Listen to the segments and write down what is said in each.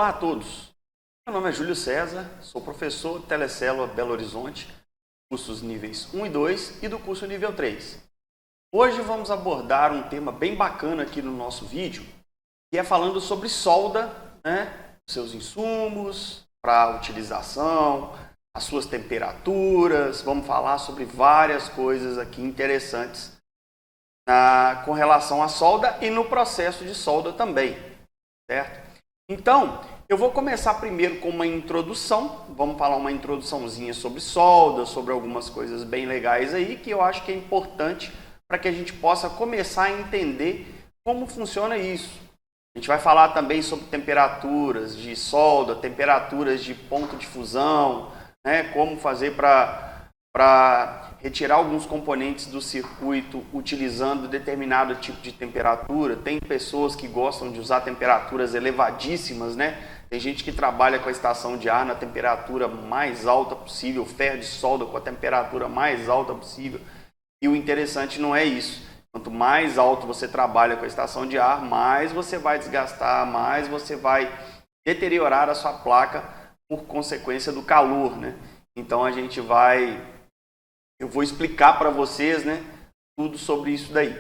Olá a todos, meu nome é Júlio César, sou professor de Telecélula Belo Horizonte, cursos níveis 1 e 2 e do curso nível 3. Hoje vamos abordar um tema bem bacana aqui no nosso vídeo, que é falando sobre solda, seus insumos para utilização, as suas temperaturas. Vamos falar sobre várias coisas aqui interessantes com relação à solda e no processo de solda também, certo? Então, eu vou começar primeiro com uma introdução. Vamos falar uma introduçãozinha sobre solda, sobre algumas coisas bem legais aí que eu acho que é importante para que a gente possa começar a entender como funciona isso. A gente vai falar também sobre temperaturas de solda, temperaturas de ponto de fusão, como fazer para retirar alguns componentes do circuito utilizando determinado tipo de temperatura. Tem pessoas que gostam de usar temperaturas elevadíssimas, Tem gente que trabalha com a estação de ar na temperatura mais alta possível, ferro de solda com a temperatura mais alta possível. E o interessante não é isso. Quanto mais alto você trabalha com a estação de ar, mais você vai desgastar, mais você vai deteriorar a sua placa por consequência do calor, Então eu vou explicar para vocês, tudo sobre isso daí.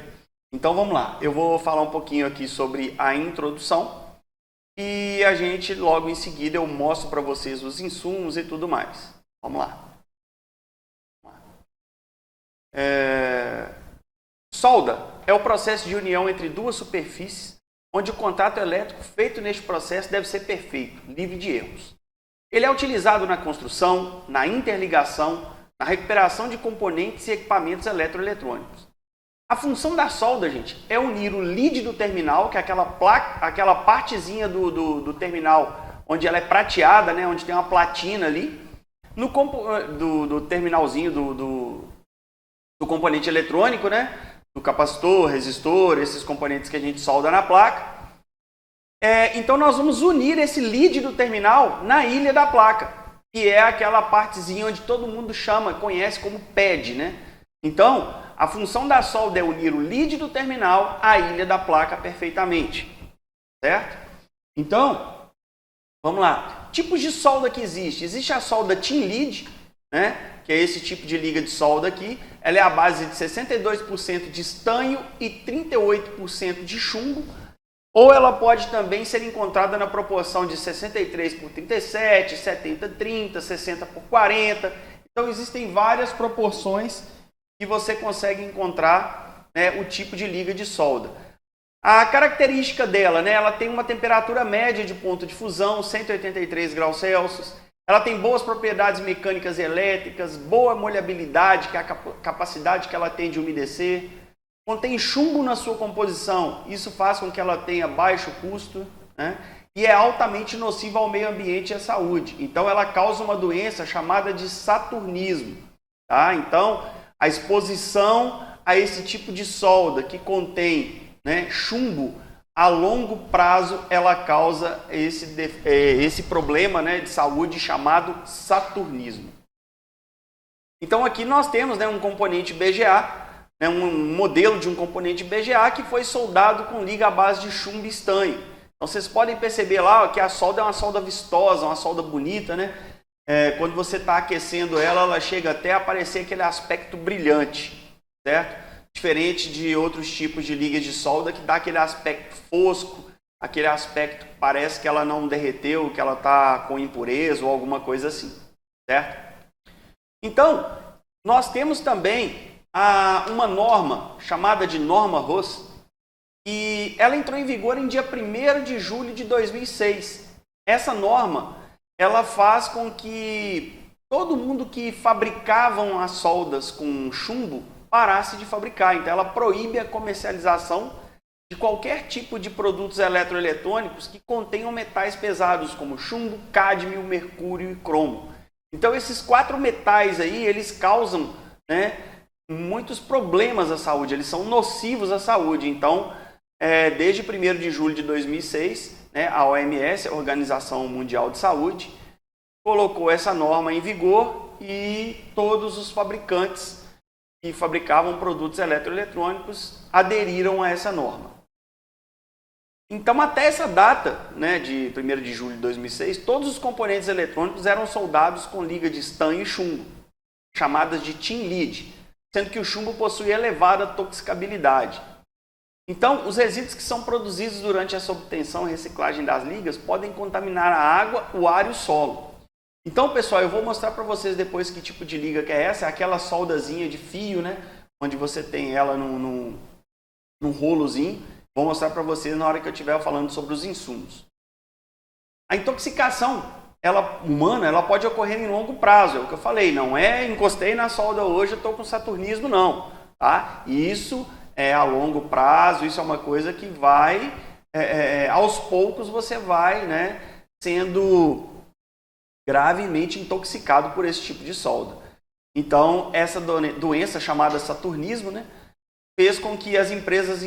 Então vamos lá, eu vou falar um pouquinho aqui sobre a introdução e a gente logo em seguida eu mostro para vocês os insumos e tudo mais. Vamos lá. Solda é o processo de união entre duas superfícies, onde o contato elétrico feito neste processo deve ser perfeito, livre de erros. Ele é utilizado na construção, na interligação, na recuperação de componentes e equipamentos eletroeletrônicos. A função da solda, gente, é unir o lead do terminal, que é aquela partezinha do terminal, onde ela é prateada, onde tem uma platina ali, do terminalzinho do componente eletrônico, do capacitor, resistor, esses componentes que a gente solda na placa. Então nós vamos unir esse lead do terminal na ilha da placa, que é aquela partezinha onde todo mundo conhece como pad, Então, a função da solda é unir o lead do terminal à ilha da placa perfeitamente, certo? Então, vamos lá. Tipos de solda que existe. Existe a solda tin lead, que é esse tipo de liga de solda aqui. Ela é a base de 62% de estanho e 38% de chumbo. Ou ela pode também ser encontrada na proporção de 63/37, 70/30, 60/40. Então, existem várias proporções que você consegue encontrar o tipo de liga de solda. A característica dela, ela tem uma temperatura média de ponto de fusão, 183 graus Celsius. Ela tem boas propriedades mecânicas e elétricas, boa molhabilidade, que é a capacidade que ela tem de umedecer. Contém chumbo na sua composição, isso faz com que ela tenha baixo custo, e é altamente nociva ao meio ambiente e à saúde. Então, ela causa uma doença chamada de saturnismo. Tá? Então, a exposição a esse tipo de solda que contém chumbo, a longo prazo, ela causa esse problema de saúde chamado saturnismo. Então, aqui nós temos um componente BGA, um modelo de um componente BGA que foi soldado com liga à base de chumbo e estanho. Então vocês podem perceber lá que a solda é uma solda vistosa, uma solda bonita, quando você está aquecendo ela chega até a aparecer aquele aspecto brilhante, certo? Diferente de outros tipos de ligas de solda que dá aquele aspecto fosco, aquele aspecto que parece que ela não derreteu, que ela está com impureza ou alguma coisa assim, certo? Então, nós temos também uma norma chamada de norma RoHS, e ela entrou em vigor em dia 1º de julho de 2006. Essa norma, ela faz com que todo mundo que fabricavam as soldas com chumbo parasse de fabricar. Então, ela proíbe a comercialização de qualquer tipo de produtos eletroeletrônicos que contenham metais pesados, como chumbo, cádmio, mercúrio e cromo. Então, esses 4 metais aí, eles causam, muitos problemas à saúde, eles são nocivos à saúde. Então, desde 1º de julho de 2006, a OMS, a Organização Mundial de Saúde, colocou essa norma em vigor e todos os fabricantes que fabricavam produtos eletroeletrônicos aderiram a essa norma. Então, até essa data, né, de 1º de julho de 2006, todos os componentes eletrônicos eram soldados com liga de estanho e chumbo, chamadas de tin lead, sendo que o chumbo possui elevada toxicabilidade. Então, os resíduos que são produzidos durante essa obtenção e reciclagem das ligas podem contaminar a água, o ar e o solo. Então, pessoal, eu vou mostrar para vocês depois que tipo de liga que é essa. É aquela soldazinha de fio, né? Onde você tem ela num rolozinho. Vou mostrar para vocês na hora que eu estiver falando sobre os insumos. A intoxicação humana ela pode ocorrer em longo prazo. É o que eu falei. Não é encostei na solda hoje, eu estou com saturnismo, não. Tá? Isso é a longo prazo, isso é uma coisa que vai, aos poucos você vai, né, sendo gravemente intoxicado por esse tipo de solda. Então, essa doença chamada saturnismo, né, fez com que as empresas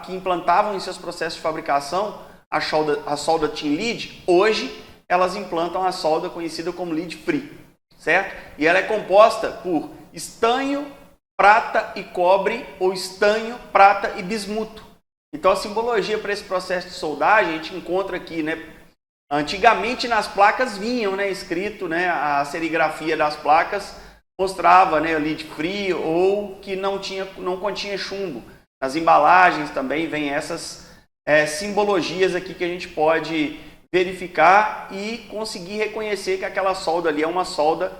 que implantavam em seus processos de fabricação a solda tin lead, hoje elas implantam a solda conhecida como lead free, certo? E ela é composta por estanho, prata e cobre, ou estanho, prata e bismuto. Então a simbologia para esse processo de soldagem a gente encontra aqui, né? Antigamente nas placas vinham, né, escrito, né, a serigrafia das placas mostrava, né, lead free ou que não continha chumbo. Nas embalagens também vem essas simbologias aqui que a gente pode verificar e conseguir reconhecer que aquela solda ali é uma solda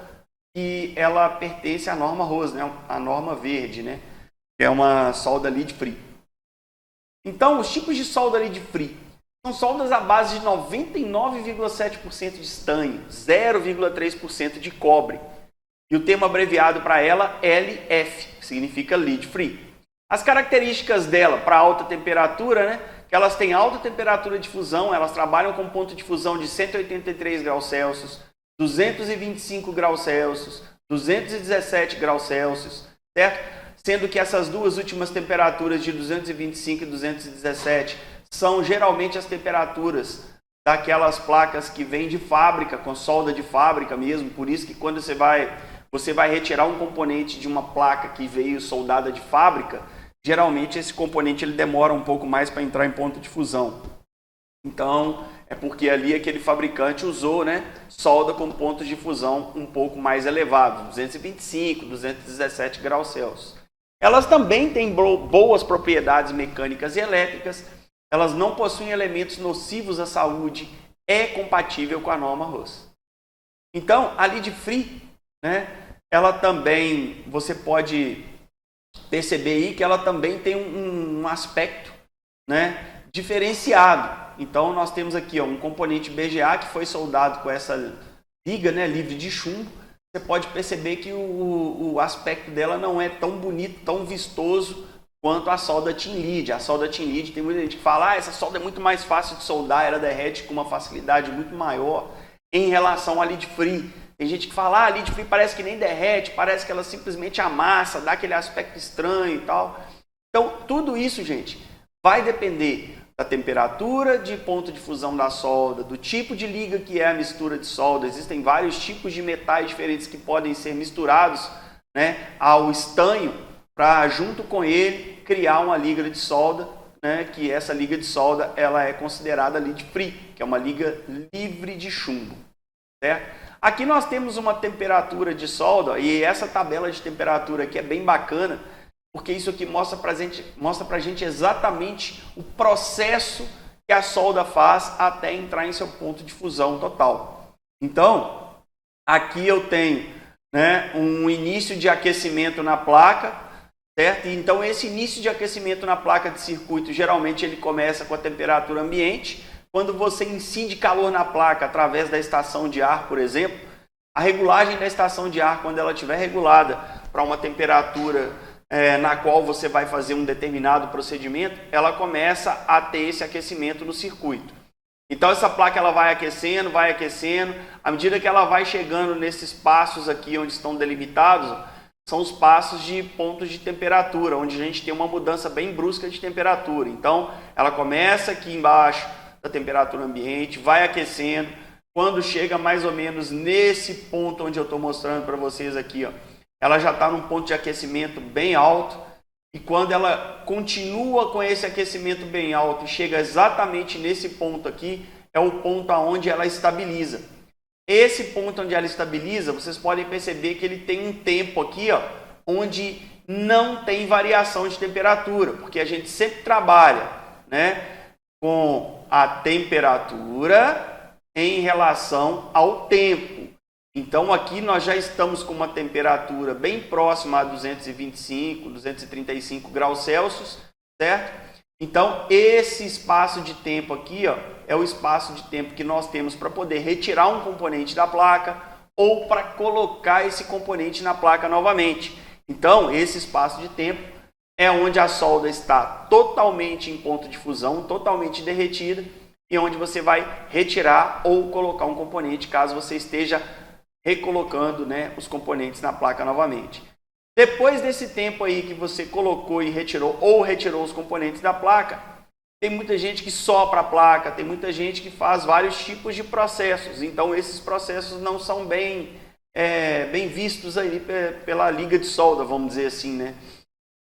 que ela pertence à norma RoHS, né? A norma verde, né? Que é uma solda lead free. Então, os tipos de solda lead free são soldas à base de 99,7% de estanho, 0,3% de cobre. E o termo abreviado para ela LF, que significa lead free. As características dela para alta temperatura, né? Que elas têm alta temperatura de fusão, elas trabalham com ponto de fusão de 183 graus Celsius, 225 graus Celsius, 217 graus Celsius, certo? Sendo que essas duas últimas temperaturas de 225 e 217 são geralmente as temperaturas daquelas placas que vêm de fábrica, com solda de fábrica mesmo. Por isso que quando você vai retirar um componente de uma placa que veio soldada de fábrica, geralmente esse componente ele demora um pouco mais para entrar em ponto de fusão. Então, é porque ali aquele fabricante usou, né, solda com pontos de fusão um pouco mais elevados, 225, 217 graus Celsius. Elas também têm boas propriedades mecânicas e elétricas, elas não possuem elementos nocivos à saúde, é compatível com a norma RoHS. Então, a lead free, né, ela também, você pode perceber aí que ela também tem um aspecto, né, diferenciado. Então, nós temos aqui um componente BGA que foi soldado com essa liga, né, livre de chumbo. Você pode perceber que o aspecto dela não é tão bonito, tão vistoso quanto a solda tin lead. A solda tin lead, tem muita gente que fala, essa solda é muito mais fácil de soldar, ela derrete com uma facilidade muito maior em relação à lead free. Tem gente que fala, a lead free parece que nem derrete, parece que ela simplesmente amassa, dá aquele aspecto estranho e tal. Então, tudo isso, gente, vai depender da temperatura de ponto de fusão da solda, do tipo de liga que é a mistura de solda. Existem vários tipos de metais diferentes que podem ser misturados, né, ao estanho para, junto com ele, criar uma liga de solda, né, que essa liga de solda ela é considerada lead free, que é uma liga livre de chumbo. Certo? Aqui nós temos uma temperatura de solda e essa tabela de temperatura aqui é bem bacana, porque isso aqui mostra para a gente exatamente o processo que a solda faz até entrar em seu ponto de fusão total. Então, aqui eu tenho, né, um início de aquecimento na placa, certo? Então, esse início de aquecimento na placa de circuito, geralmente ele começa com a temperatura ambiente. Quando você incide calor na placa através da estação de ar, por exemplo, a regulagem da estação de ar, quando ela estiver regulada para uma temperatura na qual você vai fazer um determinado procedimento, ela começa a ter esse aquecimento no circuito. Então essa placa ela vai aquecendo, à medida que ela vai chegando nesses passos aqui onde estão delimitados, são os passos de pontos de temperatura, onde a gente tem uma mudança bem brusca de temperatura. Então ela começa aqui embaixo da temperatura ambiente, vai aquecendo, quando chega mais ou menos nesse ponto onde eu estou mostrando para vocês aqui, ó, ela já está num ponto de aquecimento bem alto, E quando ela continua com esse aquecimento bem alto e chega exatamente nesse ponto aqui, é o ponto aonde ela estabiliza. Esse ponto onde ela estabiliza, vocês podem perceber que ele tem um tempo aqui, ó, onde não tem variação de temperatura, porque a gente sempre trabalha, né, com a temperatura em relação ao tempo. Então aqui nós já estamos com uma temperatura bem próxima a 225, 235 graus Celsius, certo? Então esse espaço de tempo aqui, ó, é o espaço de tempo que nós temos para poder retirar um componente da placa ou para colocar esse componente na placa novamente. Então esse espaço de tempo é onde a solda está totalmente em ponto de fusão, totalmente derretida, e onde você vai retirar ou colocar um componente caso você esteja recolocando, né, os componentes na placa novamente. Depois desse tempo aí que você colocou e retirou ou retirou os componentes da placa, tem muita gente que sopra a placa, tem muita gente que faz vários tipos de processos. Então esses processos não são bem vistos aí pela liga de solda, vamos dizer assim, né?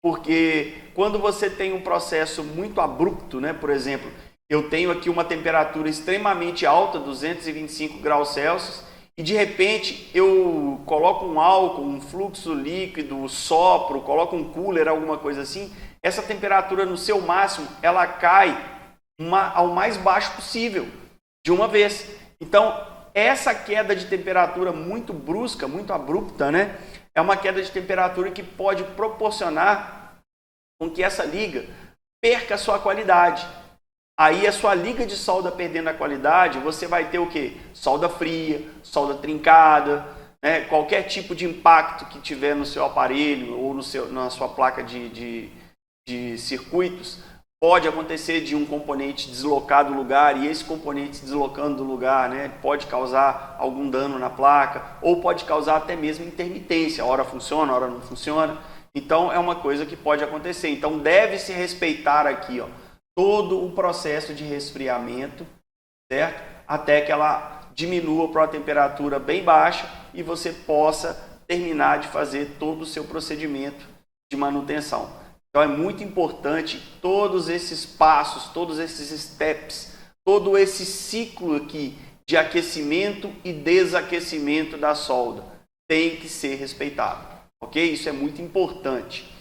Porque quando você tem um processo muito abrupto, né, por exemplo, eu tenho aqui uma temperatura extremamente alta, 225 graus Celsius, e de repente eu coloco um álcool, um fluxo líquido, sopro, coloco um cooler, alguma coisa assim, essa temperatura no seu máximo, ela cai ao mais baixo possível, de uma vez. Então, essa queda de temperatura muito brusca, muito abrupta, né, é uma queda de temperatura que pode proporcionar com que essa liga perca a sua qualidade. Aí a sua liga de solda perdendo a qualidade, você vai ter o quê? Solda fria, solda trincada, né? Qualquer tipo de impacto que tiver no seu aparelho ou na sua placa de circuitos, pode acontecer de um componente deslocar do lugar, e esse componente se deslocando do lugar, né, pode causar algum dano na placa, ou pode causar até mesmo intermitência, hora funciona, hora não funciona. Então é uma coisa que pode acontecer. Então deve-se respeitar aqui, ó, todo o processo de resfriamento, certo? Até que ela diminua para uma temperatura bem baixa e você possa terminar de fazer todo o seu procedimento de manutenção. Então é muito importante todos esses passos, todos esses steps, todo esse ciclo aqui de aquecimento e desaquecimento da solda tem que ser respeitado, ok? Isso é muito importante.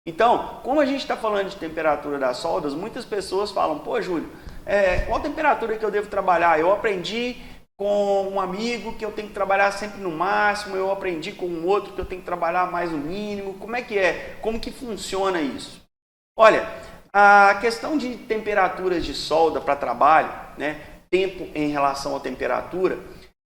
Então, como a gente está falando de temperatura das soldas, muitas pessoas falam, pô, Júlio, qual temperatura que eu devo trabalhar? Eu aprendi com um amigo que eu tenho que trabalhar sempre no máximo, eu aprendi com um outro que eu tenho que trabalhar mais no mínimo. Como é que é? Como que funciona isso? Olha, a questão de temperaturas de solda para trabalho, né, tempo em relação à temperatura,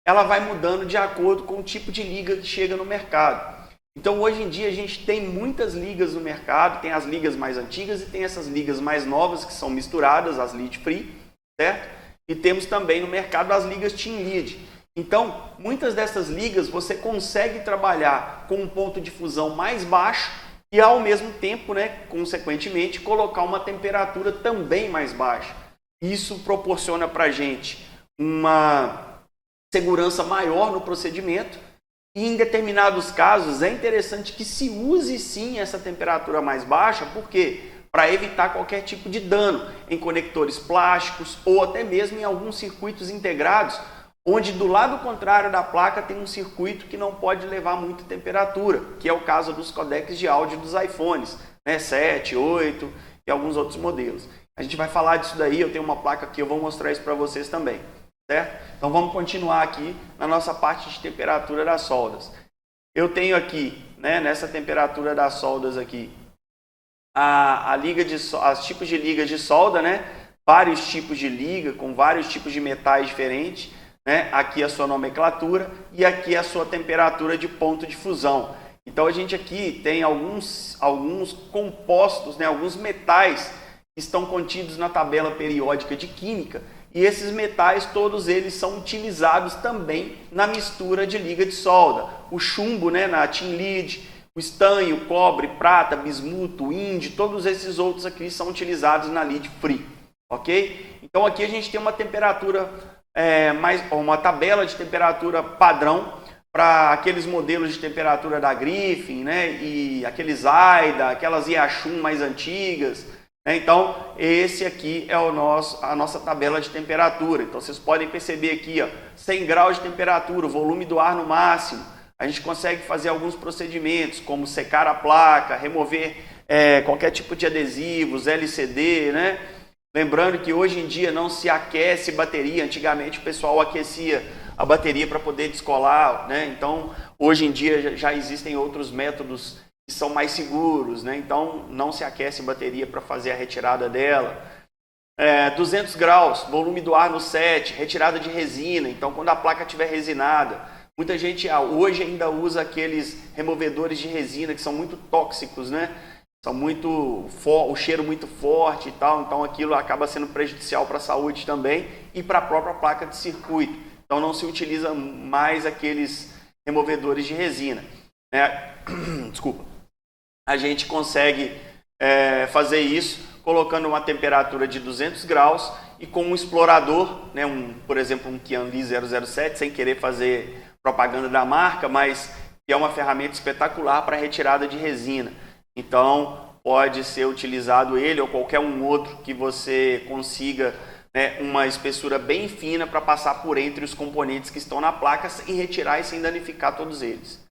ela vai mudando de acordo com o tipo de liga que chega no mercado. Então, hoje em dia, a gente tem muitas ligas no mercado, tem as ligas mais antigas e tem essas ligas mais novas que são misturadas, as lead free, certo? E temos também no mercado as ligas team lead. Então, muitas dessas ligas você consegue trabalhar com um ponto de fusão mais baixo e, ao mesmo tempo, né, consequentemente, colocar uma temperatura também mais baixa. Isso proporciona para a gente uma segurança maior no procedimento. E em determinados casos é interessante que se use sim essa temperatura mais baixa, porque para evitar qualquer tipo de dano em conectores plásticos ou até mesmo em alguns circuitos integrados, onde do lado contrário da placa tem um circuito que não pode levar muita temperatura, que é o caso dos codecs de áudio dos iPhones, né, 7, 8 e alguns outros modelos. A gente vai falar disso daí, eu tenho uma placa aqui, eu vou mostrar isso para vocês também. Certo? Então vamos continuar aqui na nossa parte de temperatura das soldas. Eu tenho aqui, né, nessa temperatura das soldas aqui, as tipos de ligas de solda, né? Vários tipos de liga com vários tipos de metais diferentes, né? Aqui a sua nomenclatura e aqui a sua temperatura de ponto de fusão. Então a gente aqui tem alguns compostos, né, alguns metais que estão contidos na tabela periódica de química. E esses metais, todos eles são utilizados também na mistura de liga de solda. O chumbo, né, na tin lead, o estanho, cobre, prata, bismuto, índio, todos esses outros aqui são utilizados na lead free, ok? Então aqui a gente tem uma temperatura, uma tabela de temperatura padrão, para aqueles modelos de temperatura da Griffin, né? E aqueles AIDA, aquelas Yachun mais antigas. Então, esse aqui é a nossa tabela de temperatura. Então, vocês podem perceber aqui, ó, 100 graus de temperatura, o volume do ar no máximo. A gente consegue fazer alguns procedimentos, como secar a placa, remover qualquer tipo de adesivos, LCD, né? Lembrando que hoje em dia não se aquece bateria. Antigamente o pessoal aquecia a bateria para poder descolar, né? Então, hoje em dia já existem outros métodos que são mais seguros, né? Então não se aquece bateria para fazer a retirada dela. 200 graus, volume do ar no set, retirada de resina. Então quando a placa estiver resinada, muita gente hoje ainda usa aqueles removedores de resina que são muito tóxicos, né? São o cheiro muito forte e tal, então aquilo acaba sendo prejudicial para a saúde também e para a própria placa de circuito. Então não se utiliza mais aqueles removedores de resina, né? Desculpa. A gente consegue fazer isso colocando uma temperatura de 200 graus e com um explorador, né, por exemplo, um Qianli 007, sem querer fazer propaganda da marca, mas que é uma ferramenta espetacular para retirada de resina. Então, pode ser utilizado ele ou qualquer um outro que você consiga, né, uma espessura bem fina para passar por entre os componentes que estão na placa e retirar e sem danificar todos eles.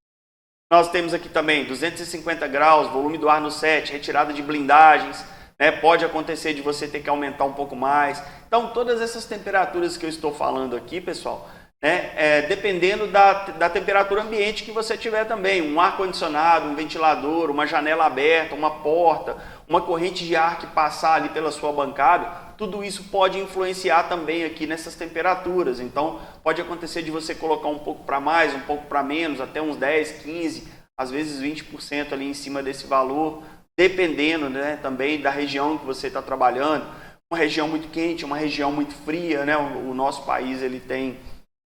Nós temos aqui também 250 graus, volume do ar no set, retirada de blindagens, né? Pode acontecer de você ter que aumentar um pouco mais. Então, todas essas temperaturas que eu estou falando aqui, pessoal, né? Dependendo da temperatura ambiente que você tiver também. Um ar-condicionado, um ventilador, uma janela aberta, uma porta, uma corrente de ar que passar ali pela sua bancada, tudo isso pode influenciar também aqui nessas temperaturas. Então, pode acontecer de você colocar um pouco para mais, um pouco para menos, até uns 10, 15, às vezes 20% ali em cima desse valor, dependendo, né, também da região que você está trabalhando. Uma região muito quente, uma região muito fria, né? O nosso país ele tem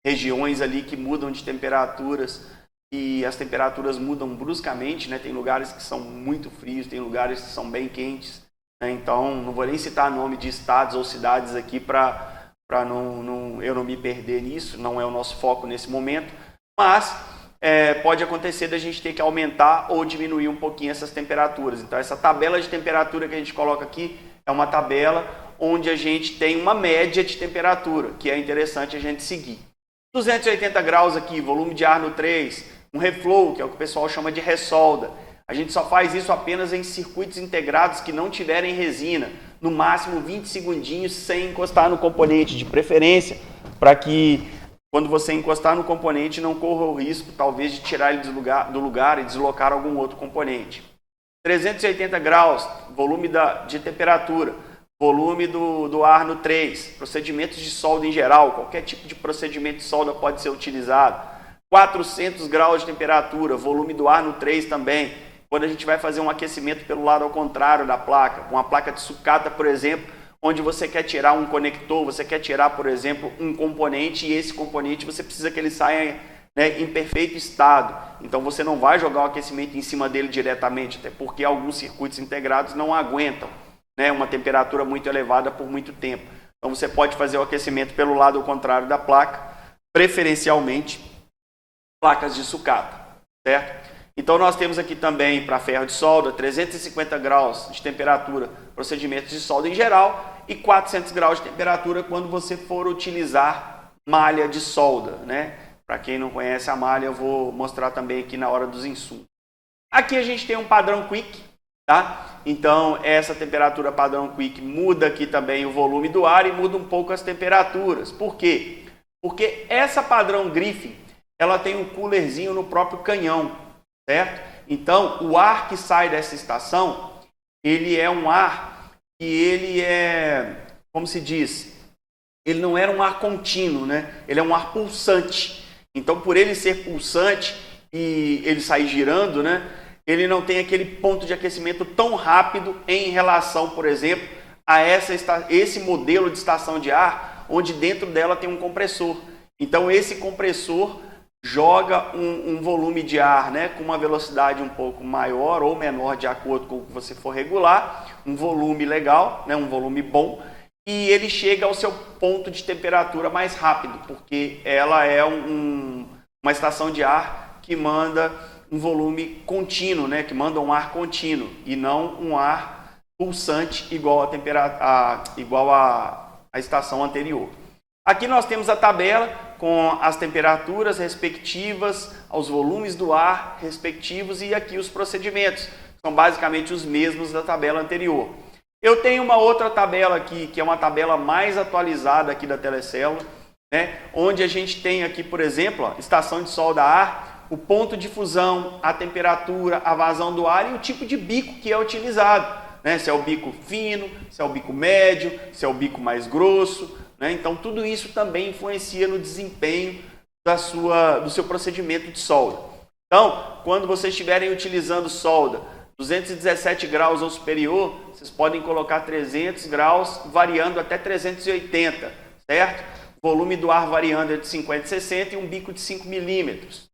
regiões ali que mudam de temperaturas e as temperaturas mudam bruscamente, né? Tem lugares que são muito frios, tem lugares que são bem quentes, né? Então, não vou nem citar nome de estados ou cidades aqui para eu não me perder nisso, não é o nosso foco nesse momento, mas pode acontecer da gente ter que aumentar ou diminuir um pouquinho essas temperaturas. Então, essa tabela de temperatura que a gente coloca aqui é uma tabela onde a gente tem uma média de temperatura, que é interessante a gente seguir. 280 graus aqui, volume de ar no 3, um reflow, que é o que o pessoal chama de ressolda. A gente só faz isso apenas em circuitos integrados que não tiverem resina, no máximo 20 segundinhos sem encostar no componente, de preferência, para que quando você encostar no componente não corra o risco, talvez, de tirar ele do lugar e deslocar algum outro componente. 380 graus, volume de temperatura. Volume do ar no 3, procedimentos de solda em geral, qualquer tipo de procedimento de solda pode ser utilizado. 400 graus de temperatura, volume do ar no 3 também. Quando a gente vai fazer um aquecimento pelo lado ao contrário da placa, uma placa de sucata, por exemplo, onde você quer tirar um conector, você quer tirar, por exemplo, um componente e esse componente você precisa que ele saia, né, em perfeito estado. Então você não vai jogar o aquecimento em cima dele diretamente, até porque alguns circuitos integrados não aguentam, né, uma temperatura muito elevada por muito tempo. Então você pode fazer o aquecimento pelo lado ao contrário da placa, preferencialmente placas de sucata, certo? Então nós temos aqui também para ferro de solda 350 graus de temperatura, procedimentos de solda em geral, e 400 graus de temperatura quando você for utilizar malha de solda, né? Para quem não conhece a malha, eu vou mostrar também aqui na hora dos insumos. Aqui a gente tem um padrão Quick, tá? Então, essa temperatura padrão Quick muda aqui também o volume do ar e muda um pouco as temperaturas. Por quê? Porque essa padrão Griffin, ela tem um coolerzinho no próprio canhão, certo? Então, o ar que sai dessa estação, ele é um ar que ele é, como se diz, ele não era um ar contínuo, né? Ele é um ar pulsante. Então, por ele ser pulsante e ele sair girando, né? Ele não tem aquele ponto de aquecimento tão rápido em relação, por exemplo, a esse modelo de estação de ar, onde dentro dela tem um compressor. Então, esse compressor joga um volume de ar, né, com uma velocidade um pouco maior ou menor, de acordo com o que você for regular, um volume legal, né, um volume bom, e ele chega ao seu ponto de temperatura mais rápido, porque ela é um uma estação de ar que manda um volume contínuo, né, que manda um ar contínuo e não um ar pulsante igual a estação anterior. Aqui nós temos a tabela com as temperaturas respectivas, aos volumes do ar respectivos e aqui os procedimentos. São basicamente os mesmos da tabela anterior. Eu tenho uma outra tabela aqui, que é uma tabela mais atualizada aqui da Telecélula, né, onde a gente tem aqui, por exemplo, ó, estação de solda ar, o ponto de fusão, a temperatura, a vazão do ar e o tipo de bico que é utilizado, né, se é o bico fino, se é o bico médio, se é o bico mais grosso, né, então tudo isso também influencia no desempenho do seu procedimento de solda. Então, quando vocês estiverem utilizando solda 217 graus ou superior, vocês podem colocar 300 graus, variando até 380, certo? Volume do ar variando entre 50 e 60 e um bico de 5 milímetros.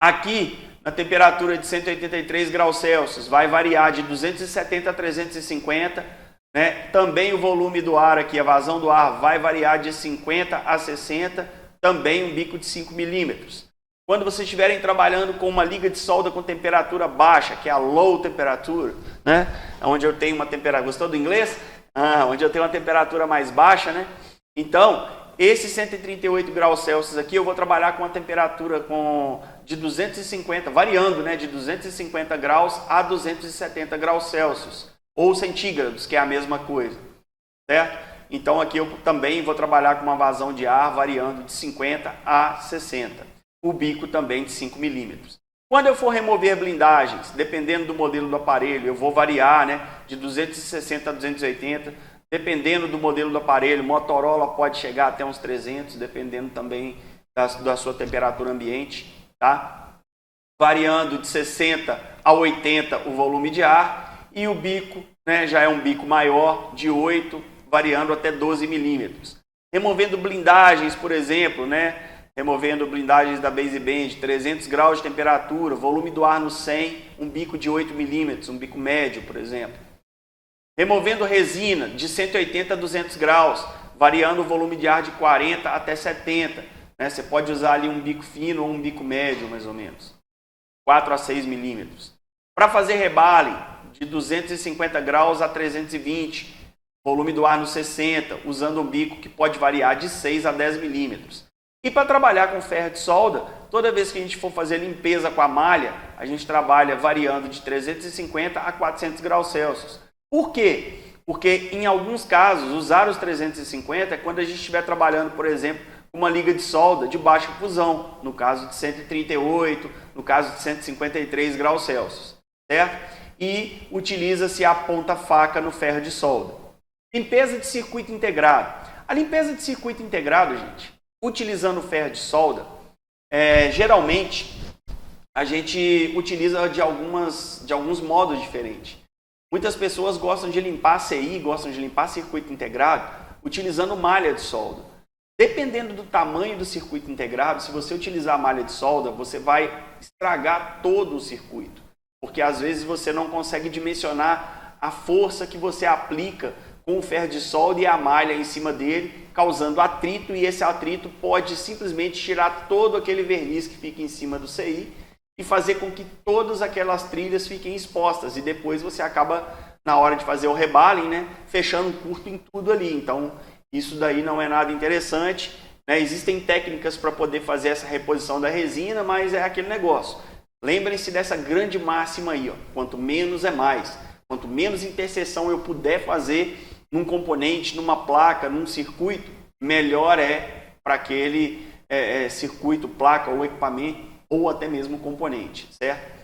Aqui, na temperatura de 183 graus Celsius, vai variar de 270 a 350, né? Também o volume do ar aqui, a vazão do ar, vai variar de 50 a 60, também um bico de 5 milímetros. Quando vocês estiverem trabalhando com uma liga de solda com temperatura baixa, que é a low temperatura, né? Onde eu tenho uma temperatura... Gostou do inglês? Onde eu tenho uma temperatura mais baixa, né? Então, esse 138 graus Celsius aqui, eu vou trabalhar com uma temperatura de 250, variando, né? De 250 graus a 270 graus Celsius, ou centígrados, que é a mesma coisa, certo? Então, aqui eu também vou trabalhar com uma vazão de ar variando de 50 a 60. O bico também de 5 milímetros. Quando eu for remover blindagens, dependendo do modelo do aparelho, eu vou variar, né, de 260 a 280, dependendo do modelo do aparelho. Motorola pode chegar até uns 300, dependendo também da sua temperatura ambiente, tá? Variando de 60 a 80 o volume de ar e o bico, né, já é um bico maior, de 8, variando até 12 milímetros. Removendo blindagens, por exemplo, né, removendo blindagens da baseband, 300 graus de temperatura, volume do ar no 100, um bico de 8 milímetros, um bico médio, por exemplo. Removendo resina de 180 a 200 graus, variando o volume de ar de 40 até 70. Né? Você pode usar ali um bico fino ou um bico médio, mais ou menos. 4 a 6 milímetros. Para fazer rebale, de 250 graus a 320, volume do ar no 60, usando um bico que pode variar de 6 a 10 milímetros. E para trabalhar com ferro de solda, toda vez que a gente for fazer limpeza com a malha, a gente trabalha variando de 350 a 400 graus Celsius. Por quê? Porque em alguns casos, usar os 350 é quando a gente estiver trabalhando, por exemplo, com uma liga de solda de baixa fusão, no caso de 138, no caso de 153 graus Celsius, certo? E utiliza-se a ponta-faca no ferro de solda. Limpeza de circuito integrado. A limpeza de circuito integrado, gente, utilizando ferro de solda, geralmente a gente utiliza de alguns modos diferentes. Muitas pessoas gostam de limpar CI, gostam de limpar circuito integrado, utilizando malha de solda. Dependendo do tamanho do circuito integrado, se você utilizar malha de solda, você vai estragar todo o circuito. Porque às vezes você não consegue dimensionar a força que você aplica com o ferro de solda e a malha em cima dele, causando atrito, e esse atrito pode simplesmente tirar todo aquele verniz que fica em cima do CI e fazer com que todas aquelas trilhas fiquem expostas, e depois você acaba, na hora de fazer o rebaling, né, fechando um curto em tudo ali. Então, isso daí não é nada interessante, né? Existem técnicas para poder fazer essa reposição da resina, mas é aquele negócio. Lembrem-se dessa grande máxima aí, ó, quanto menos é mais. Quanto menos interseção eu puder fazer num componente, numa placa, num circuito, melhor é para aquele circuito, placa ou equipamento, ou até mesmo componente, certo?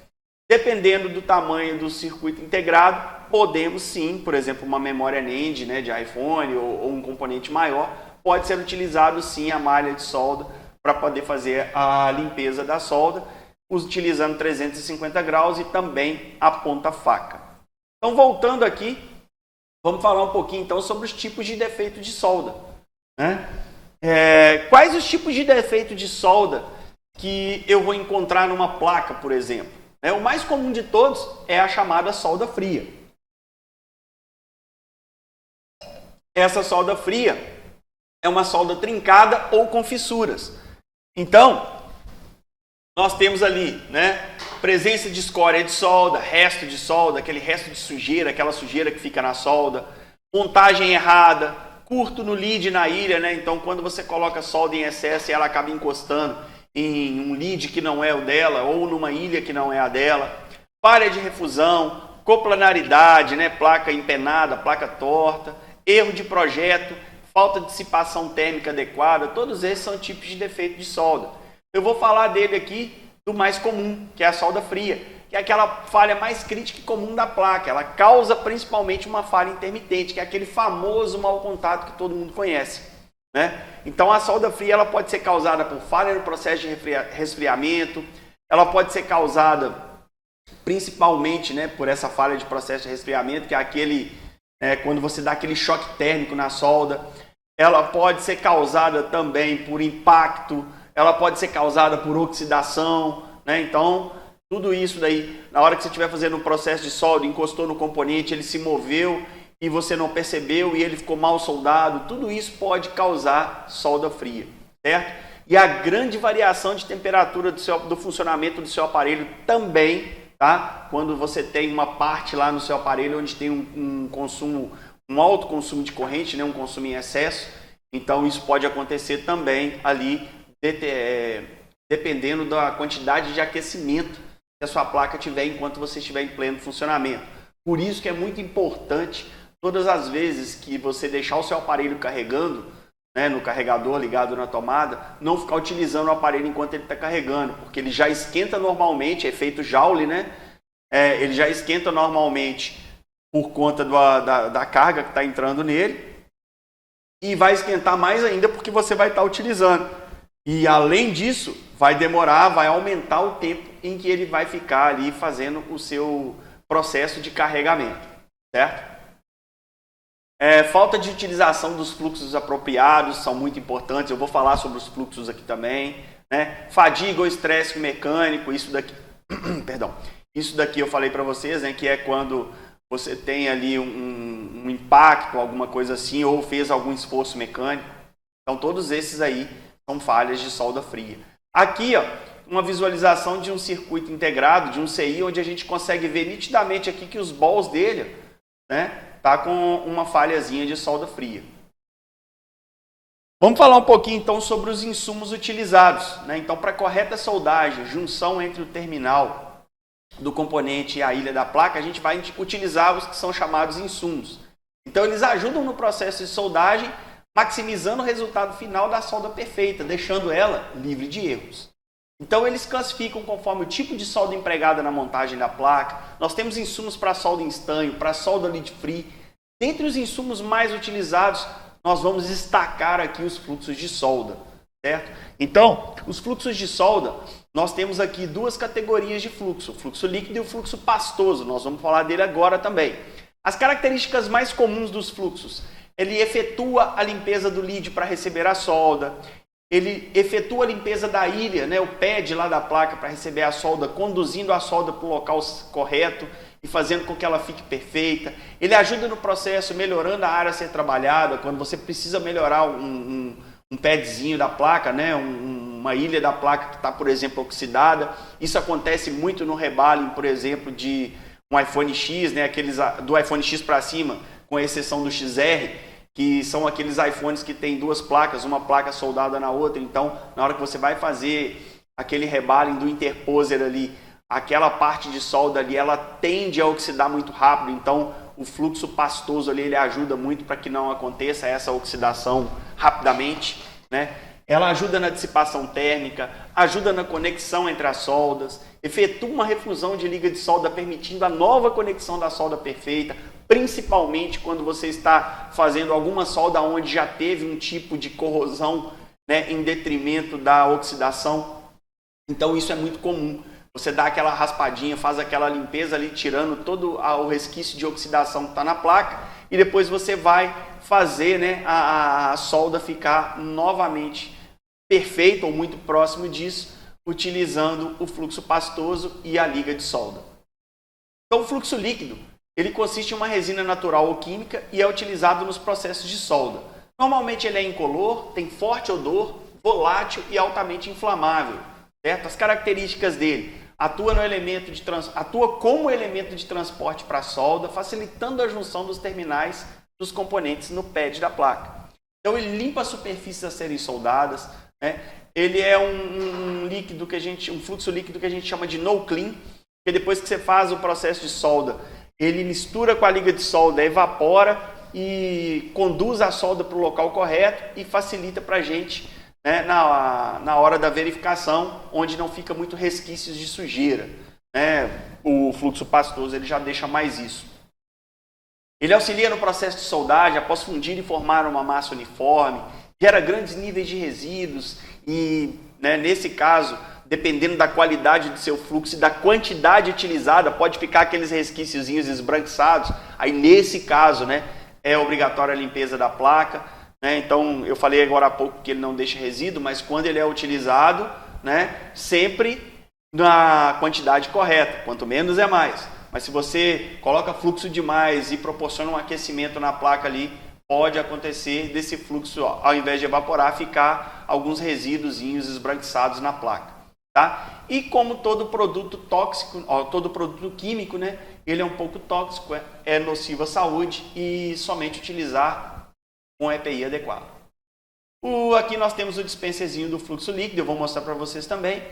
Dependendo do tamanho do circuito integrado, podemos sim, por exemplo, uma memória NAND, né, de iPhone ou um componente maior, pode ser utilizado sim a malha de solda para poder fazer a limpeza da solda, utilizando 350 graus e também a ponta-faca. Então, voltando aqui, vamos falar um pouquinho então sobre os tipos de defeito de solda, né? Quais os tipos de defeito de solda que eu vou encontrar numa placa, por exemplo? O mais comum de todos é a chamada solda fria. Essa solda fria é uma solda trincada ou com fissuras. Então, nós temos ali, né, presença de escória de solda, resto de solda, aquele resto de sujeira, aquela sujeira que fica na solda, montagem errada, curto no lead na ilha, né? Então, quando você coloca solda em excesso e ela acaba encostando em um lead que não é o dela ou numa ilha que não é a dela, falha de refusão, coplanaridade, né? Placa empenada, placa torta, erro de projeto, falta de dissipação térmica adequada, todos esses são tipos de defeito de solda. Eu vou falar dele aqui do mais comum, que é a solda fria, que é aquela falha mais crítica e comum da placa. Ela causa principalmente uma falha intermitente, que é aquele famoso mau contato que todo mundo conhece, né? Então a solda fria ela pode ser causada por falha no processo de resfriamento, ela pode ser causada principalmente, né, por essa falha de processo de resfriamento, que é aquele, quando você dá aquele choque térmico na solda. Ela pode ser causada também por impacto, ela pode ser causada por oxidação, né? Então, tudo isso daí, na hora que você estiver fazendo um processo de solda, encostou no componente, ele se moveu e você não percebeu e ele ficou mal soldado, tudo isso pode causar solda fria, certo? E a grande variação de temperatura do funcionamento do seu aparelho também, tá? Quando você tem uma parte lá no seu aparelho onde tem um alto consumo de corrente, né? Um consumo em excesso, então isso pode acontecer também ali, dependendo da quantidade de aquecimento que a sua placa tiver enquanto você estiver em pleno funcionamento. Por isso que é muito importante, todas as vezes que você deixar o seu aparelho carregando, né, no carregador ligado na tomada, não ficar utilizando o aparelho enquanto ele está carregando, porque ele já esquenta normalmente, é efeito Joule, né? Ele já esquenta normalmente por conta da carga que está entrando nele, e vai esquentar mais ainda porque você vai estar utilizando. E além disso, vai demorar, vai aumentar o tempo em que ele vai ficar ali fazendo o seu processo de carregamento, certo? Falta de utilização dos fluxos apropriados são muito importantes, eu vou falar sobre os fluxos aqui também, né? Fadiga ou estresse mecânico, isso daqui, perdão, isso daqui eu falei para vocês, né, que é quando você tem ali um impacto, alguma coisa assim, ou fez algum esforço mecânico. Então todos esses aí são falhas de solda fria. Aqui, ó, uma visualização de um circuito integrado, de um CI, onde a gente consegue ver nitidamente aqui que os balls dele, né, tá com uma falhazinha de solda fria. Vamos falar um pouquinho então sobre os insumos utilizados, né? Então, para correta soldagem, junção entre o terminal do componente e a ilha da placa, a gente vai utilizar os que são chamados insumos. Então, eles ajudam no processo de soldagem, maximizando o resultado final da solda perfeita, deixando ela livre de erros. Então, eles classificam conforme o tipo de solda empregada na montagem da placa. Nós temos insumos para solda em estanho, para solda lead free. Dentre os insumos mais utilizados, nós vamos destacar aqui os fluxos de solda, certo? Então, os fluxos de solda, nós temos aqui duas categorias de fluxo, o fluxo líquido e o fluxo pastoso. Nós vamos falar dele agora também. As características mais comuns dos fluxos: ele efetua a limpeza do lead para receber a solda, ele efetua a limpeza da ilha, né, o pad lá da placa para receber a solda, conduzindo a solda para o local correto e fazendo com que ela fique perfeita. Ele ajuda no processo, melhorando a área a ser trabalhada, quando você precisa melhorar um padzinho da placa, né, uma ilha da placa que está, por exemplo, oxidada. Isso acontece muito no rebalem, por exemplo, de um iPhone X, né, aqueles do iPhone X para cima, com exceção do XR, que são aqueles iPhones que tem duas placas, uma placa soldada na outra. Então, na hora que você vai fazer aquele rebalem do interposer ali, aquela parte de solda ali, ela tende a oxidar muito rápido. Então, o fluxo pastoso ali, ele ajuda muito para que não aconteça essa oxidação rapidamente, né? Ela ajuda na dissipação térmica, ajuda na conexão entre as soldas, efetua uma refusão de liga de solda, permitindo a nova conexão da solda perfeita, principalmente quando você está fazendo alguma solda onde já teve um tipo de corrosão, né, em detrimento da oxidação. Então isso é muito comum. Você dá aquela raspadinha, faz aquela limpeza ali, tirando todo o resquício de oxidação que está na placa, e depois você vai fazer, né, a solda ficar novamente perfeita ou muito próximo disso, utilizando o fluxo pastoso e a liga de solda. Então o fluxo líquido, ele consiste em uma resina natural ou química e é utilizado nos processos de solda. Normalmente ele é incolor, tem forte odor, volátil e altamente inflamável, certo? As características dele: atua como elemento de transporte para a solda, facilitando a junção dos terminais dos componentes no pad da placa. Então ele limpa as superfícies a serem soldadas, né? Ele é um fluxo líquido que a gente chama de no clean, que depois que você faz o processo de solda, ele mistura com a liga de solda, evapora e conduz a solda para o local correto e facilita para a gente, né, na hora da verificação, onde não fica muito resquícios de sujeira, né? O fluxo pastoso ele já deixa mais isso. Ele auxilia no processo de soldagem após fundir e formar uma massa uniforme, gera grandes níveis de resíduos e, né, nesse caso, dependendo da qualidade do seu fluxo e da quantidade utilizada, pode ficar aqueles resquíciozinhos esbranquiçados. Aí, nesse caso, né, é obrigatória a limpeza da placa, né? Então, eu falei agora há pouco que ele não deixa resíduo, mas quando ele é utilizado, né, sempre na quantidade correta, quanto menos é mais. Mas se você coloca fluxo demais e proporciona um aquecimento na placa ali, pode acontecer desse fluxo, ao invés de evaporar, ficar alguns resíduozinhos esbranquiçados na placa. Tá? E como todo produto tóxico, todo produto químico, né, ele é um pouco tóxico, é nocivo à saúde e somente utilizar com EPI adequado. Aqui nós temos o dispenserzinho do fluxo líquido, eu vou mostrar para vocês também.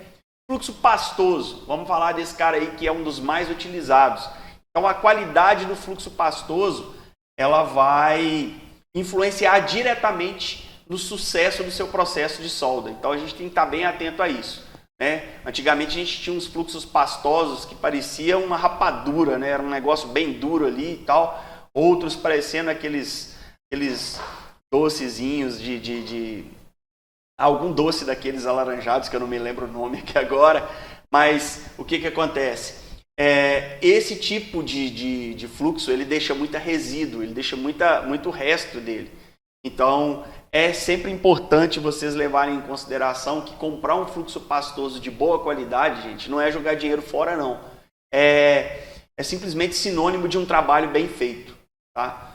Fluxo pastoso, vamos falar desse cara aí que é um dos mais utilizados. Então a qualidade do fluxo pastoso, ela vai influenciar diretamente no sucesso do seu processo de solda. Então a gente tem que estar bem atento a isso, né? Antigamente a gente tinha uns fluxos pastosos que pareciam uma rapadura, né? Era um negócio bem duro ali e tal. Outros parecendo aqueles docezinhos de algum doce daqueles alaranjados, que eu não me lembro o nome aqui agora, mas o que acontece? Esse tipo de fluxo, ele deixa muito resíduo, ele deixa muito resto dele. Então, é sempre importante vocês levarem em consideração que comprar um fluxo pastoso de boa qualidade, gente, não é jogar dinheiro fora, não. É simplesmente sinônimo de um trabalho bem feito, tá?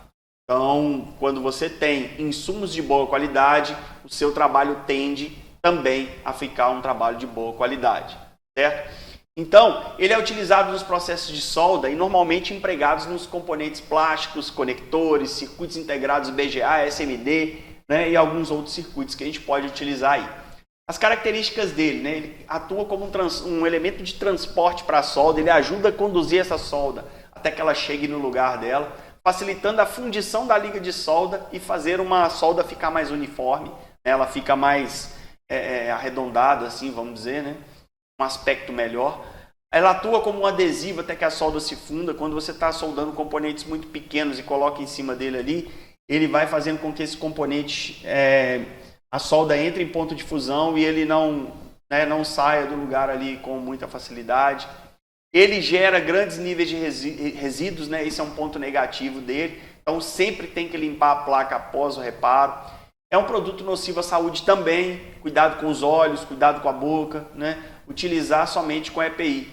Então, quando você tem insumos de boa qualidade, o seu trabalho tende também a ficar um trabalho de boa qualidade, certo? Então, ele é utilizado nos processos de solda e normalmente empregados nos componentes plásticos, conectores, circuitos integrados BGA, SMD, né, e alguns outros circuitos que a gente pode utilizar aí. As características dele, né, ele atua como um elemento de transporte para a solda, ele ajuda a conduzir essa solda até que ela chegue no lugar dela, facilitando a fundição da liga de solda e fazer uma solda ficar mais uniforme, né? Ela fica mais arredondada, assim, vamos dizer, né? Um aspecto melhor. Ela atua como um adesivo até que a solda se funda. Quando você está soldando componentes muito pequenos e coloca em cima dele ali, ele vai fazendo com que esse componente, a solda entre em ponto de fusão e ele não saia do lugar ali com muita facilidade. Ele gera grandes níveis de resíduos, né? Esse é um ponto negativo dele. Então, sempre tem que limpar a placa após o reparo. É um produto nocivo à saúde também. Cuidado com os olhos, cuidado com a boca, né? Utilizar somente com EPI.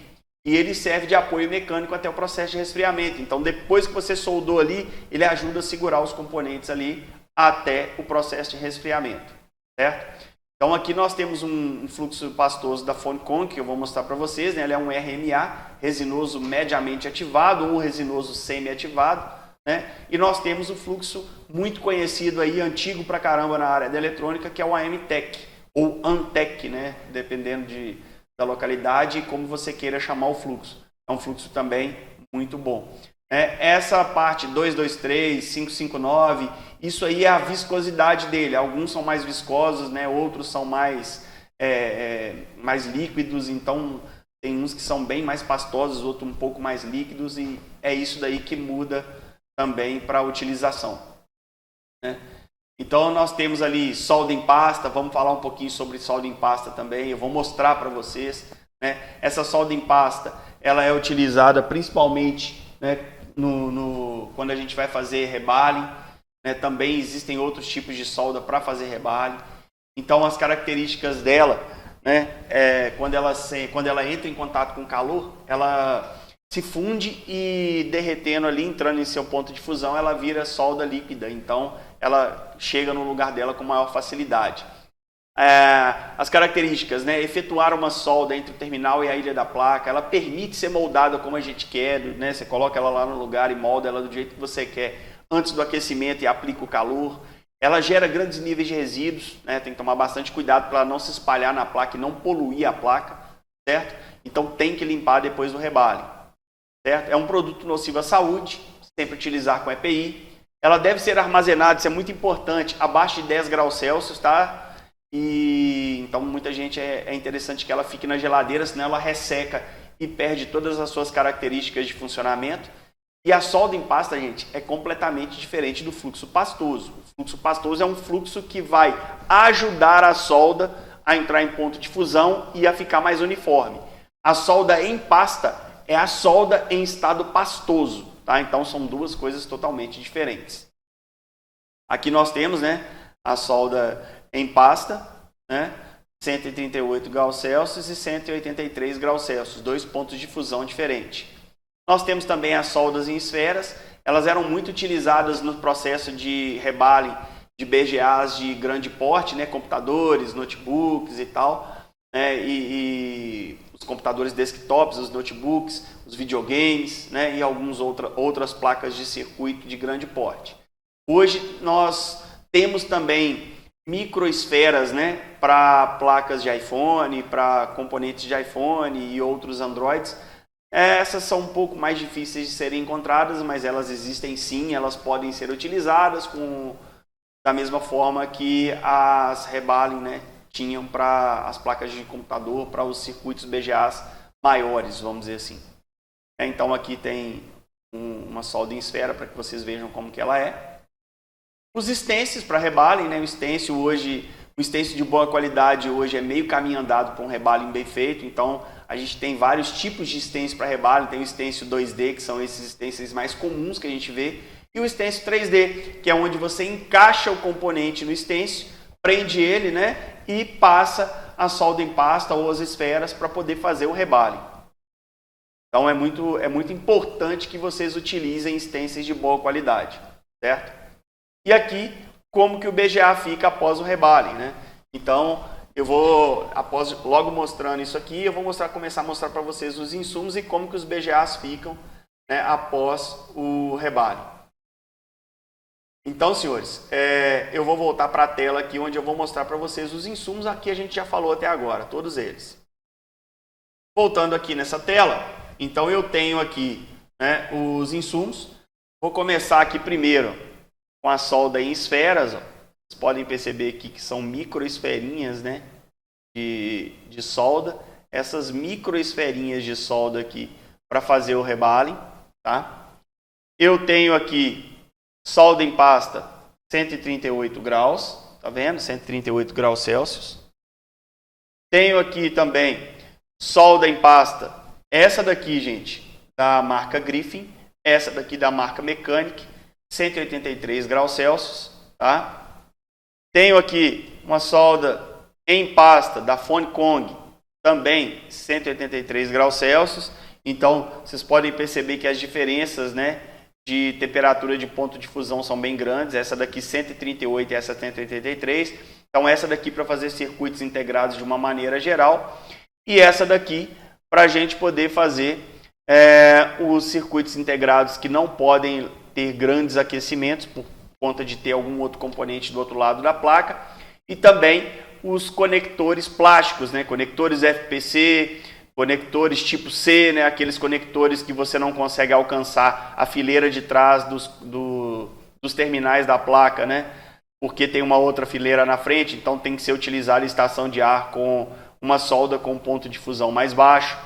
E ele serve de apoio mecânico até o processo de resfriamento. Então, depois que você soldou ali, ele ajuda a segurar os componentes ali até o processo de resfriamento, certo? Então aqui nós temos um fluxo pastoso da Foncon, que eu vou mostrar para vocês, né? Ele é um RMA, resinoso mediamente ativado ou resinoso semi-ativado, né? E nós temos o fluxo muito conhecido aí, antigo pra caramba na área da eletrônica, que é o AMTEC ou ANTEC, né? Dependendo da localidade e como você queira chamar o fluxo. É um fluxo também muito bom. Essa parte 223, 559, isso aí é a viscosidade dele. Alguns são mais viscosos, né? Outros são mais líquidos, então tem uns que são bem mais pastosos, outros um pouco mais líquidos, e é isso daí que muda também para a utilização, né? Então nós temos ali solda em pasta, vamos falar um pouquinho sobre solda em pasta também, eu vou mostrar para vocês, né? Essa solda em pasta, ela é utilizada principalmente, né, quando a gente vai fazer rebalhe, né? Também existem outros tipos de solda para fazer rebalhe. Então as características dela, né, quando ela entra em contato com calor, ela se funde e derretendo ali, entrando em seu ponto de fusão, ela vira solda líquida. Então ela chega no lugar dela com maior facilidade. As características, né? Efetuar uma solda entre o terminal e a ilha da placa, ela permite ser moldada como a gente quer, né? Você coloca ela lá no lugar e molda ela do jeito que você quer antes do aquecimento e aplica o calor. Ela gera grandes níveis de resíduos, né? Tem que tomar bastante cuidado para ela não se espalhar na placa e não poluir a placa, certo? Então tem que limpar depois do rebale, certo? É um produto nocivo à saúde, sempre utilizar com EPI. Ela deve ser armazenada, isso é muito importante, abaixo de 10 graus Celsius, tá? E então muita gente é interessante que ela fique na geladeira, senão ela resseca e perde todas as suas características de funcionamento. E a solda em pasta, gente, é completamente diferente do fluxo pastoso. O fluxo pastoso é um fluxo que vai ajudar a solda a entrar em ponto de fusão e a ficar mais uniforme. A solda em pasta é a solda em estado pastoso, tá? Então são duas coisas totalmente diferentes. Aqui nós temos, né, a solda em pasta, né, 138 graus Celsius e 183 graus Celsius, dois pontos de fusão diferentes. Nós temos também as soldas em esferas, elas eram muito utilizadas no processo de rebale de BGAs de grande porte, né, computadores, notebooks e tal, né, e os computadores desktops, os notebooks, os videogames, né, e algumas outras placas de circuito de grande porte. Hoje nós temos também microesferas, né, para placas de iPhone, para componentes de iPhone e outros Androids. Essas são um pouco mais difíceis de serem encontradas, mas elas existem sim, elas podem ser utilizadas da mesma forma que as Rebale, né, tinham para as placas de computador, para os circuitos BGAs maiores, vamos dizer assim. Então aqui tem uma solda em esfera para que vocês vejam como que ela é. Os stencils para rebale, né? O stencil de boa qualidade hoje é meio caminho andado para um rebale bem feito. Então a gente tem vários tipos de stencils para rebale. Tem o stencil 2D, que são esses stencils mais comuns que a gente vê, e o stencil 3D, que é onde você encaixa o componente no stencil, prende ele, né, e passa a solda em pasta ou as esferas para poder fazer o rebale. Então é muito importante que vocês utilizem stencils de boa qualidade, certo? E aqui, como que o BGA fica após o rebale, né? Então, eu vou, logo mostrando isso aqui, eu vou começar a mostrar para vocês os insumos e como que os BGAs ficam, né, após o rebale. Então, senhores, eu vou voltar para a tela aqui, onde eu vou mostrar para vocês os insumos. Aqui a gente já falou até agora, todos eles. Voltando aqui nessa tela, então eu tenho aqui, né, os insumos. Vou começar aqui primeiro com a solda em esferas. Ó. Vocês podem perceber aqui que são microesferinhas, né, de solda. Essas microesferinhas de solda aqui para fazer o rebale. Tá? Eu tenho aqui solda em pasta 138 graus. Tá vendo? 138 graus Celsius. Tenho aqui também solda em pasta. Essa daqui, gente, da marca Griffin. Essa daqui da marca Mechanic. 183 graus Celsius, tá? Tenho aqui uma solda em pasta da Phonicong, também 183 graus Celsius. Então, vocês podem perceber que as diferenças, né, de temperatura de ponto de fusão são bem grandes. Essa daqui 138 e essa 183. Então, essa daqui para fazer circuitos integrados de uma maneira geral. E essa daqui para a gente poder fazer os circuitos integrados que não podem ter grandes aquecimentos por conta de ter algum outro componente do outro lado da placa, e também os conectores plásticos, né? Conectores FPC, conectores tipo C, né? Aqueles conectores que você não consegue alcançar a fileira de trás dos terminais da placa, né? Porque tem uma outra fileira na frente, então tem que ser utilizada a estação de ar com uma solda com ponto de fusão mais baixo,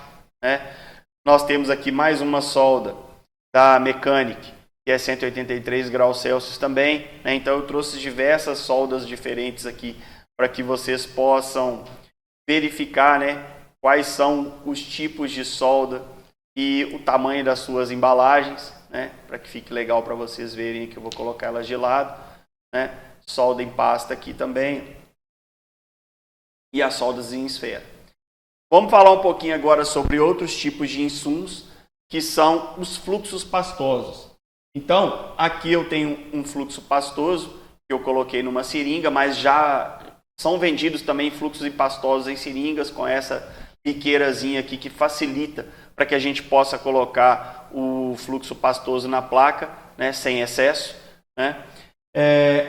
né? Nós temos aqui mais uma solda da Mechanic, que é 183 graus Celsius também, né? Então eu trouxe diversas soldas diferentes aqui para que vocês possam verificar, né, quais são os tipos de solda e o tamanho das suas embalagens, né, para que fique legal para vocês verem que eu vou colocar elas de lado, né? Solda em pasta aqui também e as soldas em esfera. Vamos falar um pouquinho agora sobre outros tipos de insumos, que são os fluxos pastosos. Então, aqui eu tenho um fluxo pastoso que eu coloquei numa seringa, mas já São vendidos também fluxos empastosos em seringas com essa biqueirazinha aqui que facilita para que a gente possa colocar o fluxo pastoso na placa, né, sem excesso, né?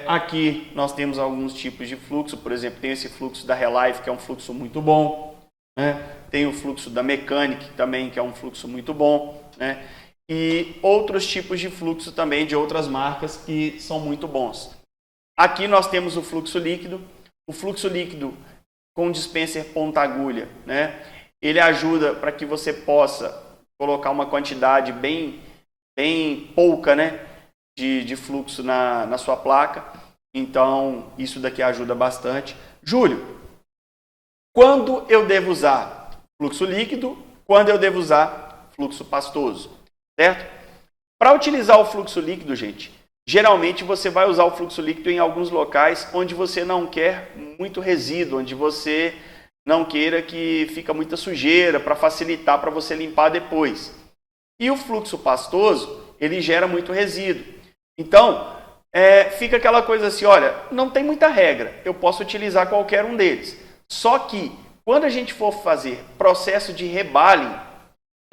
Aqui nós temos alguns tipos de fluxo, por exemplo, tem esse fluxo da Relife, que é um fluxo muito bom, né? Tem o fluxo da Mechanic também, que é um fluxo muito bom, né? E outros tipos de fluxo também de outras marcas que são muito bons. Aqui nós temos o fluxo líquido com dispenser ponta-agulha, né? Ele ajuda para que você possa colocar uma quantidade bem pouca, né, de fluxo na sua placa. Então, isso daqui ajuda bastante. Júlio, quando eu devo usar fluxo líquido? Quando eu devo usar fluxo pastoso? Certo? Para utilizar o fluxo líquido, gente, geralmente você vai usar o fluxo líquido em alguns locais onde você não quer muito resíduo, onde você não queira que fica muita sujeira, para facilitar para você limpar depois. E o fluxo pastoso, ele gera muito resíduo. Então, fica aquela coisa assim, olha, não tem muita regra, eu posso utilizar qualquer um deles. Só que, quando a gente for fazer processo de rebaling,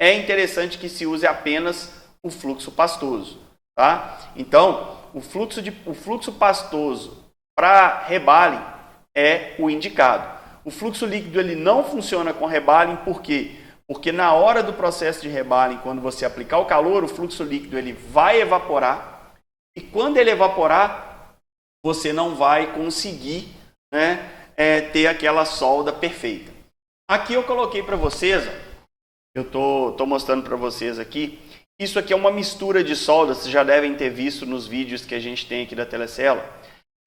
é interessante que se use apenas o fluxo pastoso, tá? Então, o fluxo pastoso para rebaling é o indicado. O fluxo líquido ele não funciona com rebaling, por quê? Porque na hora do processo de rebaling, quando você aplicar o calor, o fluxo líquido ele vai evaporar, e quando ele evaporar, você não vai conseguir, né, ter aquela solda perfeita. Aqui eu coloquei para vocês, eu tô mostrando para vocês aqui, isso aqui é uma mistura de solda, vocês já devem ter visto nos vídeos que a gente tem aqui da Telecelo.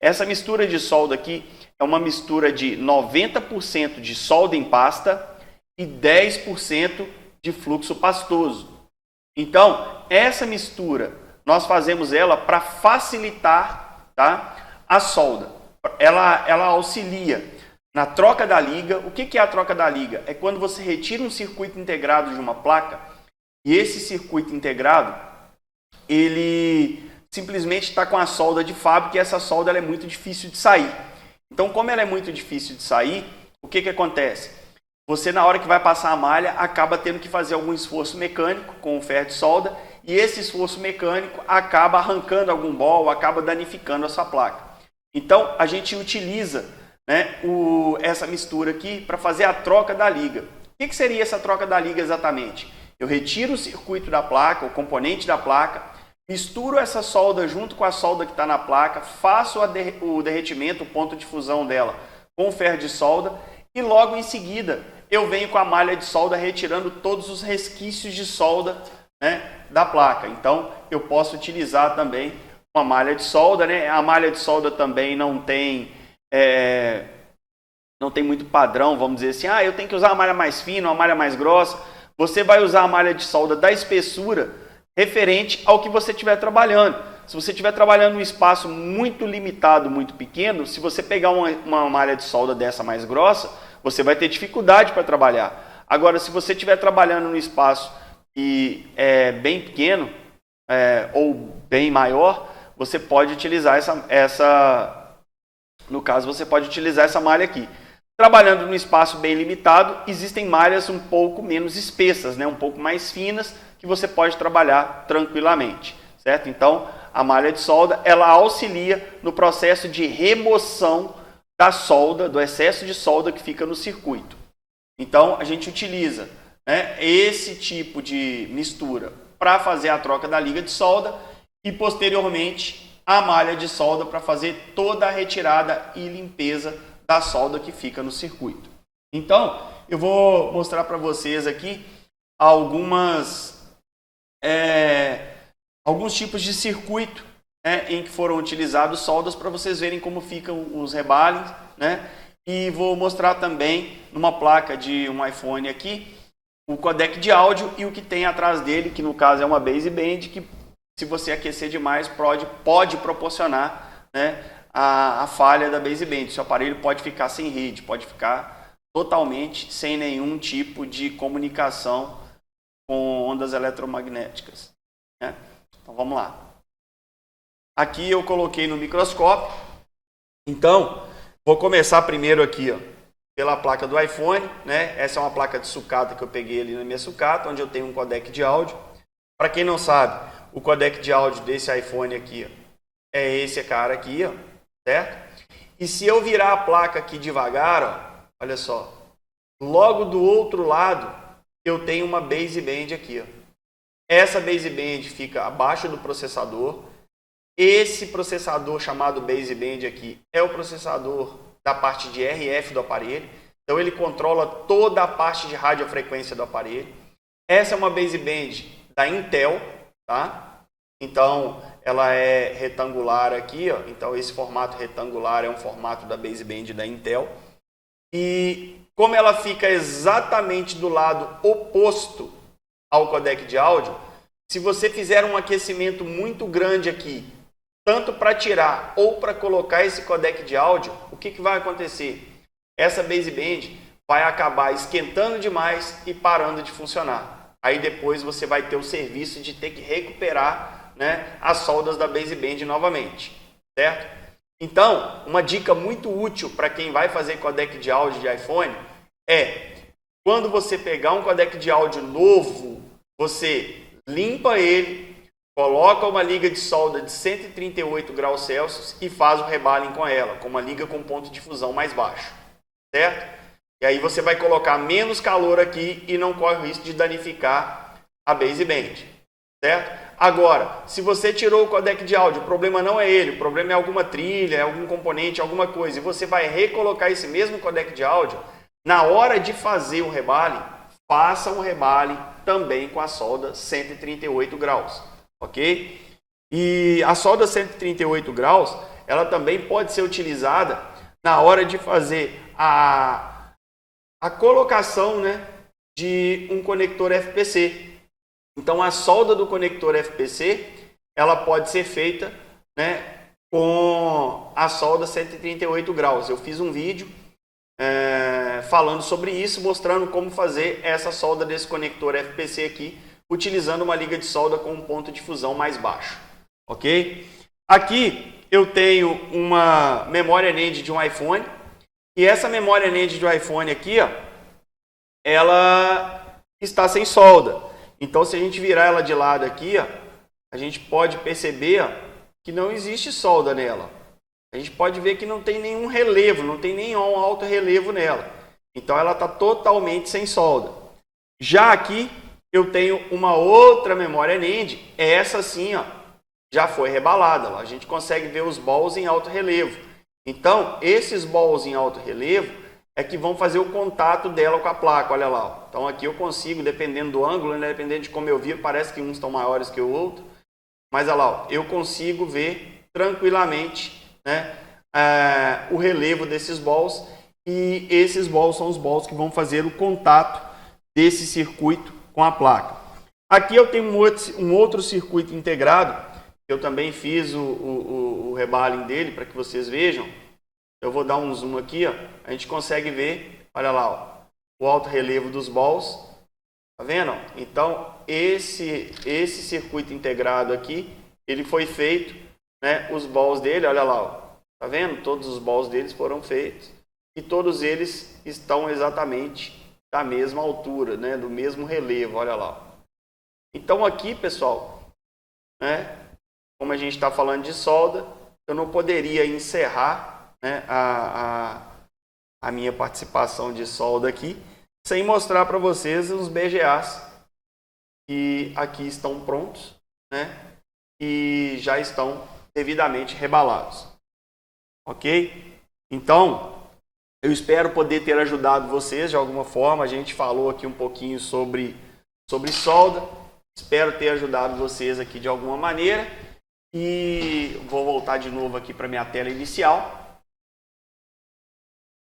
Essa mistura de solda aqui é uma mistura de 90% de solda em pasta e 10% de fluxo pastoso. Então, essa mistura, nós fazemos ela para facilitar, tá, a solda. Ela auxilia na troca da liga. O que é a troca da liga? É quando você retira um circuito integrado de uma placa e esse circuito integrado, ele simplesmente está com a solda de fábrica e essa solda ela é muito difícil de sair. Então, como ela é muito difícil de sair, o que acontece? Você, na hora que vai passar a malha, acaba tendo que fazer algum esforço mecânico com o ferro de solda e esse esforço mecânico acaba arrancando algum bol, acaba danificando a sua placa. Então, a gente utiliza, né, essa mistura aqui para fazer a troca da liga. O que seria essa troca da liga exatamente? Eu retiro o circuito da placa, o componente da placa, misturo essa solda junto com a solda que está na placa, faço o derretimento, o ponto de fusão dela com o ferro de solda e logo em seguida eu venho com a malha de solda retirando todos os resquícios de solda, né, da placa. Então eu posso utilizar também uma malha de solda, né? A malha de solda também não tem muito padrão, vamos dizer assim, eu tenho que usar uma malha mais fina, uma malha mais grossa. Você vai usar a malha de solda da espessura referente ao que você estiver trabalhando. Se você estiver trabalhando num espaço muito limitado, muito pequeno, se você pegar uma malha de solda dessa mais grossa, você vai ter dificuldade para trabalhar. Agora, se você estiver trabalhando num espaço que é bem pequeno ou bem maior, você pode utilizar no caso, você pode utilizar essa malha aqui. Trabalhando num espaço bem limitado, existem malhas um pouco menos espessas, né? Um pouco mais finas, que você pode trabalhar tranquilamente, certo? Então, a malha de solda, ela auxilia no processo de remoção da solda, do excesso de solda que fica no circuito. Então, a gente utiliza, né, esse tipo de mistura para fazer a troca da liga de solda e, posteriormente, a malha de solda para fazer toda a retirada e limpeza da solda que fica no circuito. Então, eu vou mostrar para vocês aqui alguns tipos de circuito, né, em que foram utilizados soldas para vocês verem como ficam os rebalings, né? E vou mostrar também numa placa de um iPhone aqui o codec de áudio e o que tem atrás dele, que no caso é uma baseband, que se você aquecer demais pode proporcionar, né, a falha da baseband. Seu aparelho pode ficar sem rede, pode ficar totalmente sem nenhum tipo de comunicação com ondas eletromagnéticas, né? Então vamos lá. Aqui eu coloquei no microscópio. Então, Vou começar primeiro aqui, ó, pela placa do iPhone, né? Essa é uma placa de sucata que eu peguei ali na minha sucata, onde eu tenho um codec de áudio. Para quem não sabe, o codec de áudio desse iPhone aqui, ó, é esse cara aqui, ó, certo? E se eu virar a placa aqui devagar, ó, olha só, logo do outro lado eu tenho uma baseband aqui, ó. Essa baseband fica abaixo do processador. Esse processador chamado baseband aqui é o processador da parte de RF do aparelho. Então ele controla toda a parte de radiofrequência do aparelho. Essa é uma baseband da Intel, tá? Então ela é retangular aqui, ó. Então esse formato retangular é um formato da baseband da Intel. E como ela fica exatamente do lado oposto ao codec de áudio, se você fizer um aquecimento muito grande aqui, tanto para tirar ou para colocar esse codec de áudio, o que vai acontecer? Essa baseband vai acabar esquentando demais e parando de funcionar. Aí depois você vai ter o serviço de ter que recuperar, né, as soldas da baseband novamente, certo? Então, uma dica muito útil para quem vai fazer codec de áudio de iPhone é, quando você pegar um codec de áudio novo, você limpa ele, coloca uma liga de solda de 138 graus Celsius e faz o rebaling com ela, com uma liga com ponto de fusão mais baixo, certo? E aí você vai colocar menos calor aqui e não corre o risco de danificar a baseband, certo? Agora, se você tirou o codec de áudio, o problema não é ele, o problema é alguma trilha, é algum componente, alguma coisa, e você vai recolocar esse mesmo codec de áudio, na hora de fazer o rebaling, faça um rebaling também com a solda 138 graus, ok? E a solda 138 graus, ela também pode ser utilizada na hora de fazer a colocação, né, de um conector FPC. Então, a solda do conector FPC, ela pode ser feita, né, com a solda 138 graus. Eu fiz um vídeo falando sobre isso, mostrando como fazer essa solda desse conector FPC aqui, utilizando uma liga de solda com um ponto de fusão mais baixo, ok? Aqui eu tenho uma memória NAND de um iPhone, e essa memória NAND do iPhone aqui, ó, ela está sem solda. Então, se a gente virar ela de lado aqui, ó, a gente pode perceber, ó, que não existe solda nela. A gente pode ver que não tem nenhum relevo, não tem nenhum alto relevo nela. Então, ela está totalmente sem solda. Já aqui, eu tenho uma outra memória NAND. Essa sim, ó, já foi rebalada. Ó. A gente consegue ver os balls em alto relevo. Então, esses balls em alto relevo é que vão fazer o contato dela com a placa. Olha lá. Ó. Então, aqui eu consigo, dependendo do ângulo, né, dependendo de como eu viro, parece que uns estão maiores que o outro. Mas olha lá, ó, eu consigo ver tranquilamente, né, o relevo desses balls, e esses balls são os balls que vão fazer o contato desse circuito com a placa. Aqui eu tenho um outro circuito integrado, eu também fiz o rebaling dele para que vocês vejam. Eu vou dar um zoom aqui, ó, a gente consegue ver, olha lá, ó, o alto relevo dos balls, tá vendo? Então esse circuito integrado aqui, ele foi feito, né, os balls dele, olha lá, ó. Tá vendo? Todos os balls deles foram feitos e todos eles estão exatamente da mesma altura, né? Do mesmo relevo, olha lá. Então aqui, pessoal, né? Como a gente está falando de solda, eu não poderia encerrar, né, a minha participação de solda aqui sem mostrar para vocês os BGAs que aqui estão prontos, né? E já estão devidamente rebalados. Ok? Então, eu espero poder ter ajudado vocês de alguma forma. A gente falou aqui um pouquinho sobre solda. Espero ter ajudado vocês aqui de alguma maneira. E vou voltar de novo aqui para minha tela inicial,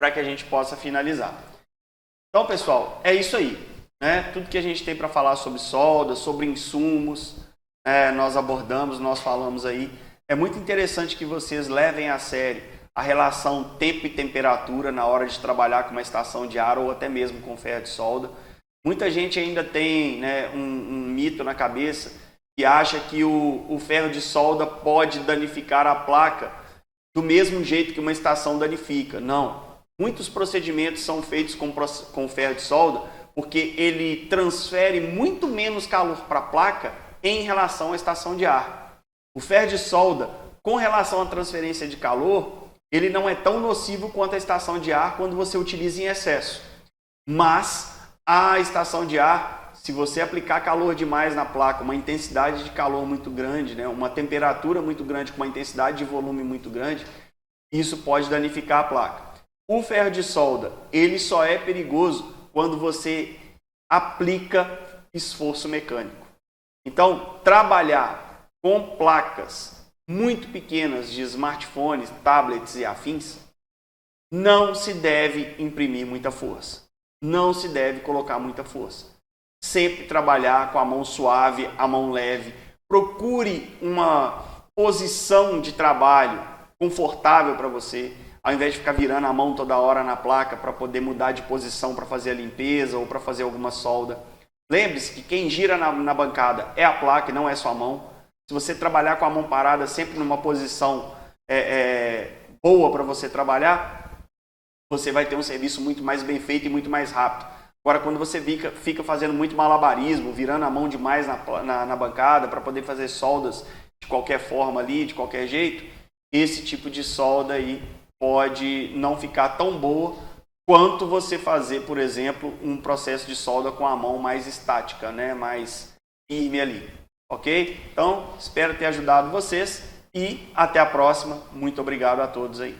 para que a gente possa finalizar. Então, pessoal, é isso aí, né? Tudo que a gente tem para falar sobre solda, sobre insumos, nós abordamos, nós falamos aí. É muito interessante que vocês levem a sério a relação tempo e temperatura na hora de trabalhar com uma estação de ar ou até mesmo com ferro de solda. Muita gente ainda tem, né, um mito na cabeça que acha que o ferro de solda pode danificar a placa do mesmo jeito que uma estação danifica. Não. Muitos procedimentos são feitos com ferro de solda porque ele transfere muito menos calor para a placa em relação à estação de ar. O ferro de solda, com relação à transferência de calor, ele não é tão nocivo quanto a estação de ar quando você utiliza em excesso. Mas a estação de ar, se você aplicar calor demais na placa, uma intensidade de calor muito grande, né, uma temperatura muito grande com uma intensidade de volume muito grande, isso pode danificar a placa. O ferro de solda, ele só é perigoso quando você aplica esforço mecânico. Então, trabalhar com placas muito pequenas de smartphones, tablets e afins, não se deve imprimir muita força. Não se deve colocar muita força. Sempre trabalhar com a mão suave, a mão leve. Procure uma posição de trabalho confortável para você, ao invés de ficar virando a mão toda hora na placa para poder mudar de posição para fazer a limpeza ou para fazer alguma solda. Lembre-se que quem gira na bancada é a placa e não é sua mão. Se você trabalhar com a mão parada sempre numa posição boa para você trabalhar, você vai ter um serviço muito mais bem feito e muito mais rápido. Agora, quando você fica fazendo muito malabarismo, virando a mão demais na bancada para poder fazer soldas de qualquer forma ali, de qualquer jeito, esse tipo de solda aí pode não ficar tão boa quanto você fazer, por exemplo, um processo de solda com a mão mais estática, né? Mais firme ali, ok? Então, espero ter ajudado vocês e até a próxima. Muito obrigado a todos aí.